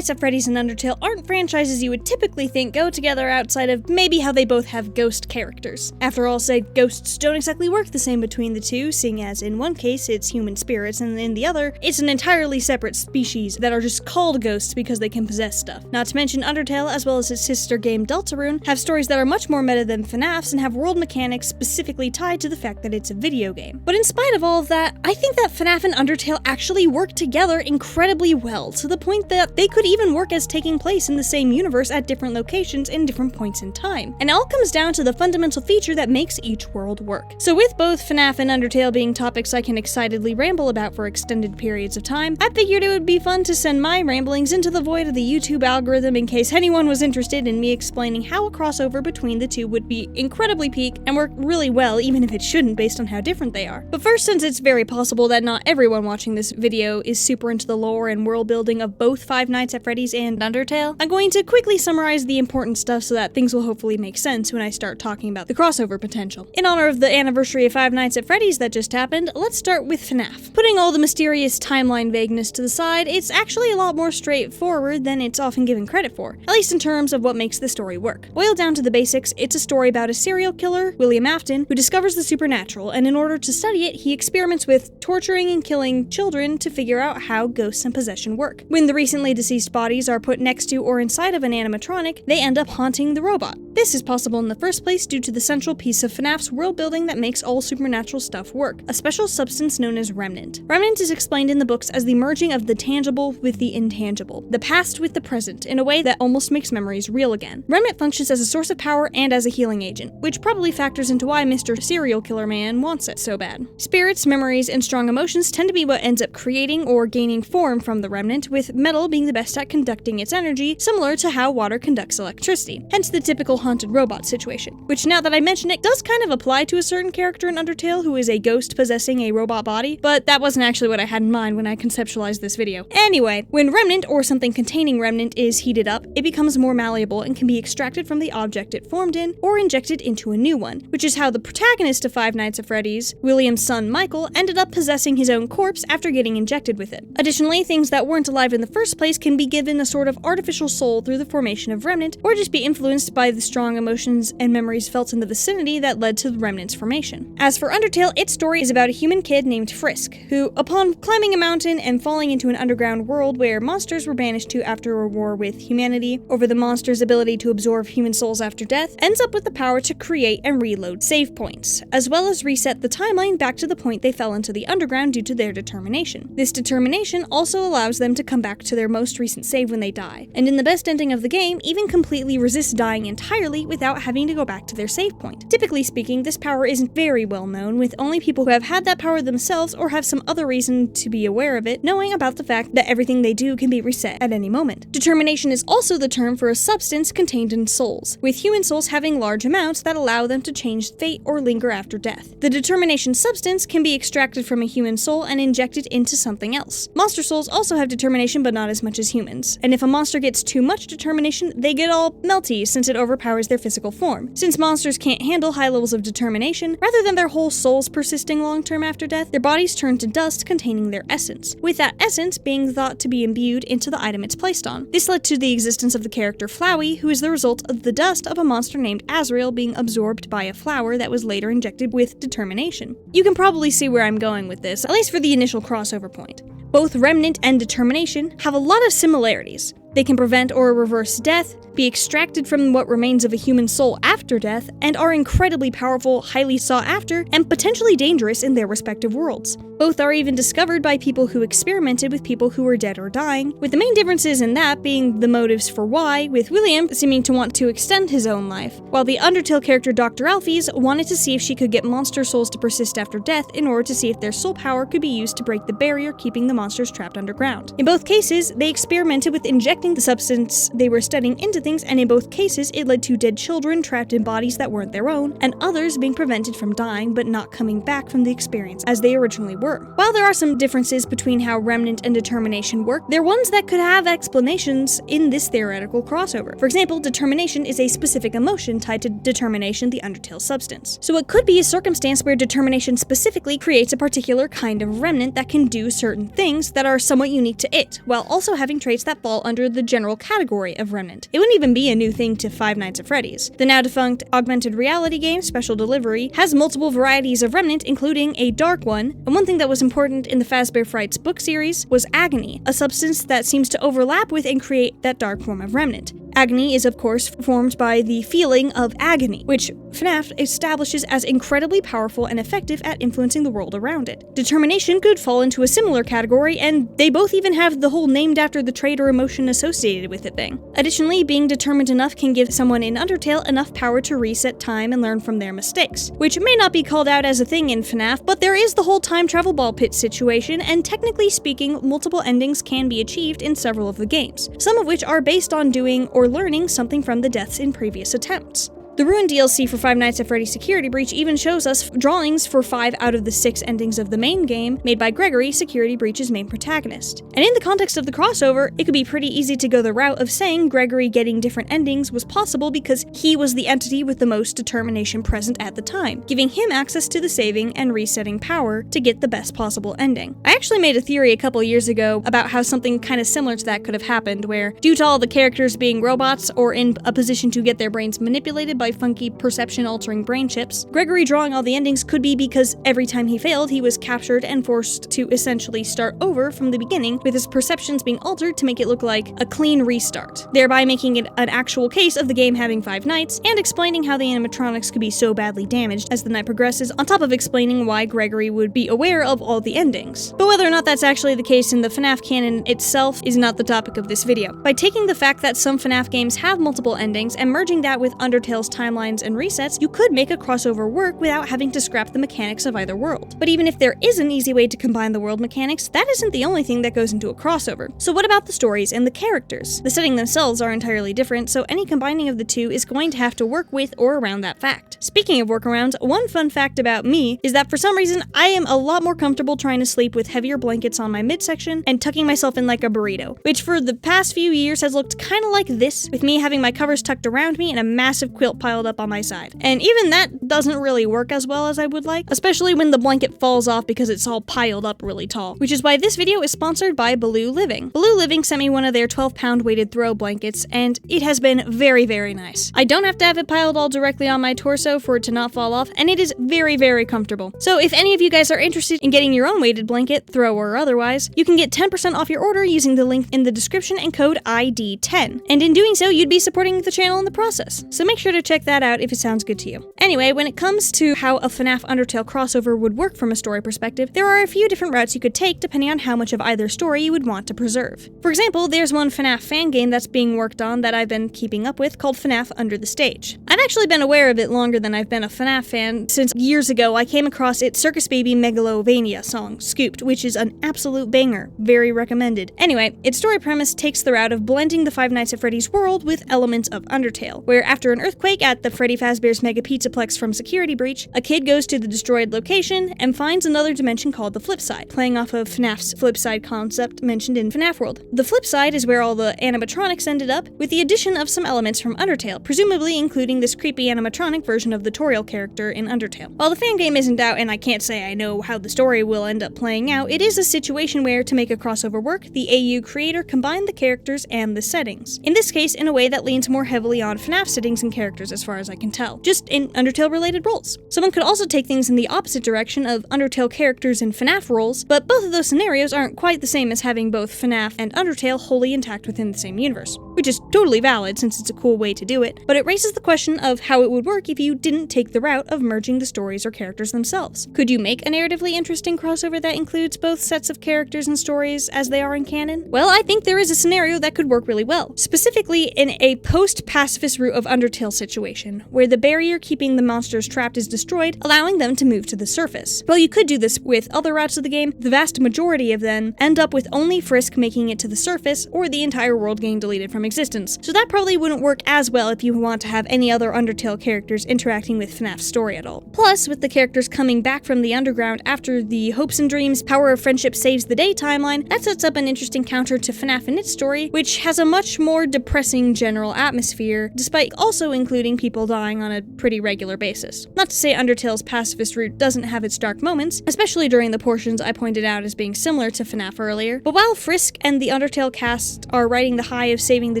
Nights at Freddy's and Undertale aren't franchises you would typically think go together outside of maybe how they both have ghost characters. After all said, ghosts don't exactly work the same between the two, seeing as in one case it's human spirits and in the other it's an entirely separate species that are just called ghosts because they can possess stuff. Not to mention Undertale, as well as its sister game Deltarune, have stories that are much more meta than FNAF's and have world mechanics specifically tied to the fact that it's a video game. But in spite of all of that, I think that FNAF and Undertale actually work together incredibly well, to the point that they could even work as taking place in the same universe at different locations in different points in time. And it all comes down to the fundamental feature that makes each world work. So with both FNAF and Undertale being topics I can excitedly ramble about for extended periods of time, I figured it would be fun to send my ramblings into the void of the YouTube algorithm in case anyone was interested in me explaining how a crossover between the two would be incredibly peak and work really well even if it shouldn't based on how different they are. But first, since it's very possible that not everyone watching this video is super into the lore and world building of both Five Nights at Freddy's and Undertale, I'm going to quickly summarize the important stuff so that things will hopefully make sense when I start talking about the crossover potential. In honor of the anniversary of Five Nights at Freddy's that just happened, let's start with FNAF. Putting all the mysterious timeline vagueness to the side, it's actually a lot more straightforward than it's often given credit for, at least in terms of what makes the story work. Boiled down to the basics, it's a story about a serial killer, William Afton, who discovers the supernatural, and in order to study it, he experiments with torturing and killing children to figure out how ghosts and possession work. When the recently deceased bodies are put next to or inside of an animatronic, they end up haunting the robot. This is possible in the first place due to the central piece of FNAF's world building that makes all supernatural stuff work, a special substance known as Remnant. Remnant is explained in the books as the merging of the tangible with the intangible, the past with the present, in a way that almost makes memories real again. Remnant functions as a source of power and as a healing agent, which probably factors into why Mr. Serial Killer Man wants it so bad. Spirits, memories, and strong emotions tend to be what ends up creating or gaining form from the Remnant, with metal being the best at conducting its energy, similar to how water conducts electricity, hence the typical haunted robot situation, which now that I mention it does kind of apply to a certain character in Undertale who is a ghost possessing a robot body, but that wasn't actually what I had in mind when I conceptualized this video. Anyway, when Remnant or something containing Remnant is heated up, it becomes more malleable and can be extracted from the object it formed in or injected into a new one, which is how the protagonist of Five Nights at Freddy's, William's son Michael, ended up possessing his own corpse after getting injected with it. Additionally, things that weren't alive in the first place can be given a sort of artificial soul through the formation of Remnant, or just be influenced by the strong emotions and memories felt in the vicinity that led to the Remnant's formation. As for Undertale, its story is about a human kid named Frisk, who, upon climbing a mountain and falling into an underground world where monsters were banished to after a war with humanity over the monster's ability to absorb human souls after death, ends up with the power to create and reload save points, as well as reset the timeline back to the point they fell into the underground due to their determination. This determination also allows them to come back to their most recent save when they die, and in the best ending of the game, even completely resist dying entirely without having to go back to their save point. Typically speaking, this power isn't very well known, with only people who have had that power themselves or have some other reason to be aware of it knowing about the fact that everything they do can be reset at any moment. Determination is also the term for a substance contained in souls, with human souls having large amounts that allow them to change fate or linger after death. The determination substance can be extracted from a human soul and injected into something else. Monster souls also have determination, but not as much as humans, and if a monster gets too much determination, they get all melty since it overpowers their physical form. Since monsters can't handle high levels of determination, rather than their whole souls persisting long-term after death, their bodies turn to dust containing their essence, with that essence being thought to be imbued into the item it's placed on. This led to the existence of the character Flowey, who is the result of the dust of a monster named Azrael being absorbed by a flower that was later injected with determination. You can probably see where I'm going with this, at least for the initial crossover point. Both Remnant and Determination have a lot of similarities. They can prevent or reverse death, be extracted from what remains of a human soul after death, and are incredibly powerful, highly sought after, and potentially dangerous in their respective worlds. Both are even discovered by people who experimented with people who were dead or dying, with the main differences in that being the motives for why, with William seeming to want to extend his own life, while the Undertale character Dr. Alphys wanted to see if she could get monster souls to persist after death in order to see if their soul power could be used to break the barrier keeping the monsters trapped underground. In both cases, they experimented with injecting the substance they were studying into things, and in both cases it led to dead children trapped in bodies that weren't their own, and others being prevented from dying but not coming back from the experience as they originally were. While there are some differences between how Remnant and Determination work, they're ones that could have explanations in this theoretical crossover. For example, Determination is a specific emotion tied to Determination, the Undertale substance. So it could be a circumstance where Determination specifically creates a particular kind of Remnant that can do certain things that are somewhat unique to it, while also having traits that fall under the general category of Remnant. It wouldn't even be a new thing to Five Nights at Freddy's. The now defunct augmented reality game Special Delivery has multiple varieties of Remnant, including a dark one, and one thing that was important in the Fazbear Frights book series was agony, a substance that seems to overlap with and create that dark form of Remnant. Agony is, of course, formed by the feeling of agony, which FNAF establishes as incredibly powerful and effective at influencing the world around it. Determination could fall into a similar category, and they both even have the whole named after the trait or emotion associated with it thing. Additionally, being determined enough can give someone in Undertale enough power to reset time and learn from their mistakes, which may not be called out as a thing in FNAF, but there is the whole time travel ball pit situation, and technically speaking, multiple endings can be achieved in several of the games, some of which are based on doing or learning something from the deaths in previous attempts. The Ruin DLC for Five Nights at Freddy's Security Breach even shows us drawings for 5 out of the 6 endings of the main game made by Gregory, Security Breach's main protagonist. And in the context of the crossover, it could be pretty easy to go the route of saying Gregory getting different endings was possible because he was the entity with the most determination present at the time, giving him access to the saving and resetting power to get the best possible ending. I actually made a theory a couple years ago about how something kind of similar to that could have happened, where due to all the characters being robots or in a position to get their brains manipulated by funky perception-altering brain chips, Gregory drawing all the endings could be because every time he failed, he was captured and forced to essentially start over from the beginning, with his perceptions being altered to make it look like a clean restart, thereby making it an actual case of the game having 5 nights, and explaining how the animatronics could be so badly damaged as the night progresses, on top of explaining why Gregory would be aware of all the endings. But whether or not that's actually the case in the FNAF canon itself is not the topic of this video. By taking the fact that some FNAF games have multiple endings and merging that with Undertale's timelines and resets, you could make a crossover work without having to scrap the mechanics of either world. But even if there is an easy way to combine the world mechanics, that isn't the only thing that goes into a crossover. So what about the stories and the characters? The setting themselves are entirely different, so any combining of the two is going to have to work with or around that fact. Speaking of workarounds, one fun fact about me is that for some reason I am a lot more comfortable trying to sleep with heavier blankets on my midsection and tucking myself in like a burrito, which for the past few years has looked kind of like this, with me having my covers tucked around me and a massive quilt piled up on my side. And even that doesn't really work as well as I would like, especially when the blanket falls off because it's all piled up really tall, which is why this video is sponsored by Baloo Living. Baloo Living sent me one of their 12-pound weighted throw blankets, and it has been very, very nice. I don't have to have it piled all directly on my torso for it to not fall off, and it is very, very comfortable. So if any of you guys are interested in getting your own weighted blanket, throw or otherwise, you can get 10% off your order using the link in the description and code ID10. And in doing so, you'd be supporting the channel in the process. So make sure to check that out if it sounds good to you. Anyway, when it comes to how a FNAF Undertale crossover would work from a story perspective, there are a few different routes you could take depending on how much of either story you would want to preserve. For example, there's one FNAF fan game that's being worked on that I've been keeping up with called FNAF Under the Stage. I've actually been aware of it longer than I've been a FNAF fan, since years ago I came across its Circus Baby Megalovania song, Scooped, which is an absolute banger. Very recommended. Anyway, its story premise takes the route of blending the Five Nights at Freddy's world with elements of Undertale, where after an earthquake at the Freddy Fazbear's Mega Pizzaplex from Security Breach, a kid goes to the destroyed location and finds another dimension called the Flip Side, playing off of FNAF's Flip Side concept mentioned in FNAF World. The Flip Side is where all the animatronics ended up, with the addition of some elements from Undertale, presumably including this creepy animatronic version of the Toriel character in Undertale. While the fan game isn't out and I can't say I know how the story will end up playing out, it is a situation where, to make a crossover work, the AU creator combined the characters and the settings. In this case, in a way that leans more heavily on FNAF settings and characters as far as I can tell, just in Undertale-related roles. Someone could also take things in the opposite direction of Undertale characters in FNAF roles, but both of those scenarios aren't quite the same as having both FNAF and Undertale wholly intact within the same universe, which is totally valid since it's a cool way to do it, but it raises the question of how it would work if you didn't take the route of merging the stories or characters themselves. Could you make a narratively interesting crossover that includes both sets of characters and stories as they are in canon? Well, I think there is a scenario that could work really well, specifically in a post-pacifist route of Undertale situation, where the barrier keeping the monsters trapped is destroyed, allowing them to move to the surface. While you could do this with other routes of the game, the vast majority of them end up with only Frisk making it to the surface, or the entire world getting deleted from existence. So that probably wouldn't work as well if you want to have any other Undertale characters interacting with FNAF's story at all. Plus, with the characters coming back from the underground after the hopes and dreams, power of friendship saves the day timeline, that sets up an interesting counter to FNAF and its story, which has a much more depressing general atmosphere, despite also including finding people dying on a pretty regular basis. Not to say Undertale's pacifist route doesn't have its dark moments, especially during the portions I pointed out as being similar to FNAF earlier, but while Frisk and the Undertale cast are riding the high of saving the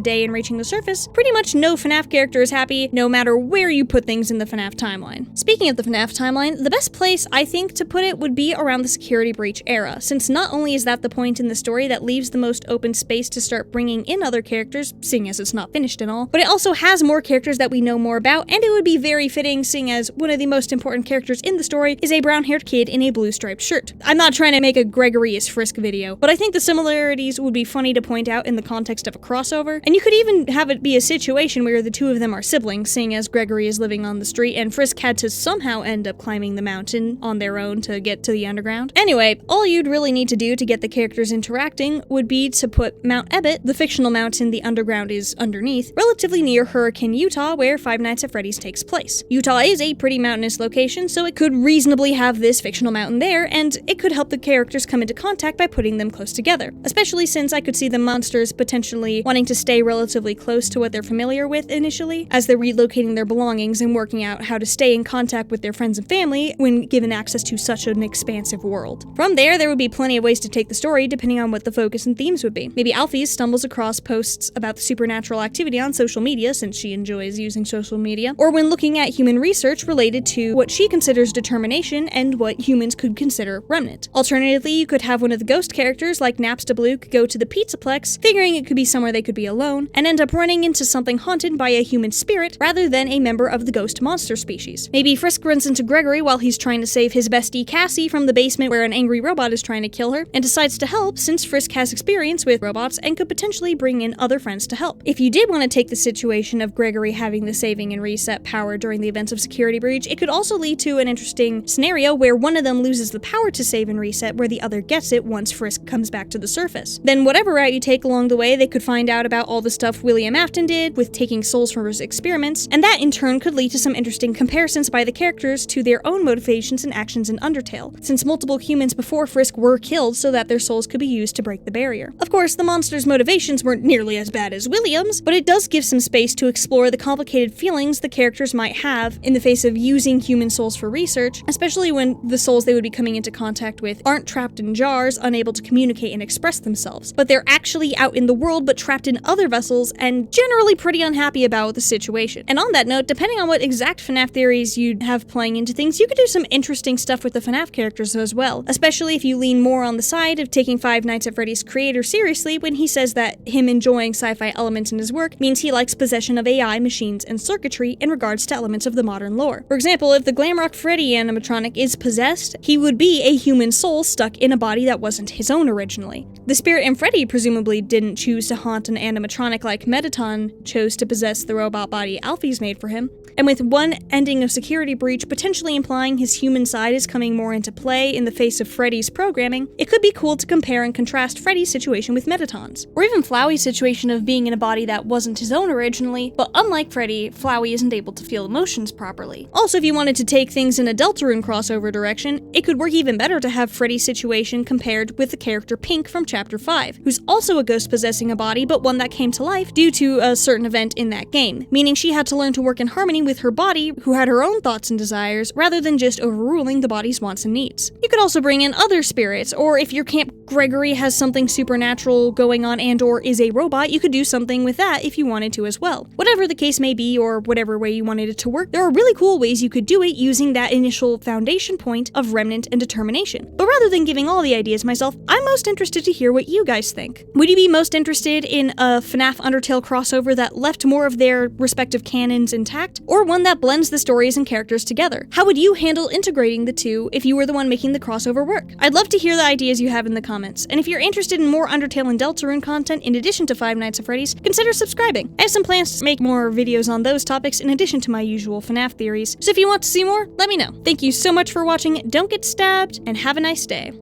day and reaching the surface, pretty much no FNAF character is happy no matter where you put things in the FNAF timeline. Speaking of the FNAF timeline, the best place I think to put it would be around the security breach era, since not only is that the point in the story that leaves the most open space to start bringing in other characters, seeing as it's not finished and all, but it also has more characters that we know more about, and it would be very fitting seeing as one of the most important characters in the story is a brown-haired kid in a blue striped shirt. I'm not trying to make a Gregory is Frisk video, but I think the similarities would be funny to point out in the context of a crossover, and you could even have it be a situation where the two of them are siblings, seeing as Gregory is living on the street and Frisk had to somehow end up climbing the mountain on their own to get to the underground. Anyway, all you'd really need to do to get the characters interacting would be to put Mount Ebbet, the fictional mountain the underground is underneath, relatively near Hurricane, Utah, where Five Nights at Freddy's takes place. Utah is a pretty mountainous location, so it could reasonably have this fictional mountain there, and it could help the characters come into contact by putting them close together, especially since I could see the monsters potentially wanting to stay relatively close to what they're familiar with initially, as they're relocating their belongings and working out how to stay in contact with their friends and family when given access to such an expansive world. From there would be plenty of ways to take the story depending on what the focus and themes would be. Maybe Alfie stumbles across posts about the supernatural activity on social media, since she enjoys using social media, or when looking at human research related to what she considers determination and what humans could consider remnant. Alternatively, you could have one of the ghost characters like Napstablook go to the Pizzaplex, figuring it could be somewhere they could be alone, and end up running into something haunted by a human spirit rather than a member of the ghost monster species. Maybe Frisk runs into Gregory while he's trying to save his bestie Cassie from the basement where an angry robot is trying to kill her, and decides to help since Frisk has experience with robots and could potentially bring in other friends to help. If you did want to take the situation of Gregory having the saving and reset power during the events of Security Breach, it could also lead to an interesting scenario where one of them loses the power to save and reset where the other gets it once Frisk comes back to the surface. Then whatever route you take along the way, they could find out about all the stuff William Afton did with taking souls from his experiments, and that in turn could lead to some interesting comparisons by the characters to their own motivations and actions in Undertale, since multiple humans before Frisk were killed so that their souls could be used to break the barrier. Of course, the monster's motivations weren't nearly as bad as William's, but it does give some space to explore the complicated feelings the characters might have in the face of using human souls for research, especially when the souls they would be coming into contact with aren't trapped in jars, unable to communicate and express themselves, but they're actually out in the world but trapped in other vessels and generally pretty unhappy about the situation. And on that note, depending on what exact FNAF theories you'd have playing into things, you could do some interesting stuff with the FNAF characters as well, especially if you lean more on the side of taking Five Nights at Freddy's creator seriously when he says that him enjoying sci-fi elements in his work means he likes possession of AI, machines, and circuitry in regards to elements of the modern lore. For example, if the Glamrock Freddy animatronic is possessed, he would be a human soul stuck in a body that wasn't his own originally. The spirit in Freddy presumably didn't choose to haunt an animatronic like Mettaton chose to possess the robot body Alfie's made for him, and with one ending of Security Breach potentially implying his human side is coming more into play in the face of Freddy's programming, it could be cool to compare and contrast Freddy's situation with Mettaton's. Or even Flowey's situation of being in a body that wasn't his own originally, but unlike Freddy, Flowey isn't able to feel emotions properly. Also, if you wanted to take things in a Deltarune crossover direction, it could work even better to have Freddy's situation compared with the character Pink from Chapter 5, who's also a ghost possessing a body, but one that came to life due to a certain event in that game, meaning she had to learn to work in harmony with her body, who had her own thoughts and desires, rather than just overruling the body's wants and needs. You could also bring in other spirits, or if your Camp Gregory has something supernatural going on and or is a robot, you could do something with that if you wanted to as well. Whatever the case may be, or whatever way you wanted it to work, there are really cool ways you could do it using that initial foundation point of remnant and determination. But rather than giving all the ideas myself, I'm most interested to hear what you guys think. Would you be most interested in a FNAF Undertale crossover that left more of their respective canons intact, or one that blends the stories and characters together? How would you handle integrating the two if you were the one making the crossover work? I'd love to hear the ideas you have in the comments, and if you're interested in more Undertale and Deltarune content in addition to Five Nights at Freddy's, consider subscribing. I have some plans to make more videos on those topics in addition to my usual FNAF theories, so if you want to see more, let me know. Thank you so much for watching, don't get stabbed, and have a nice day.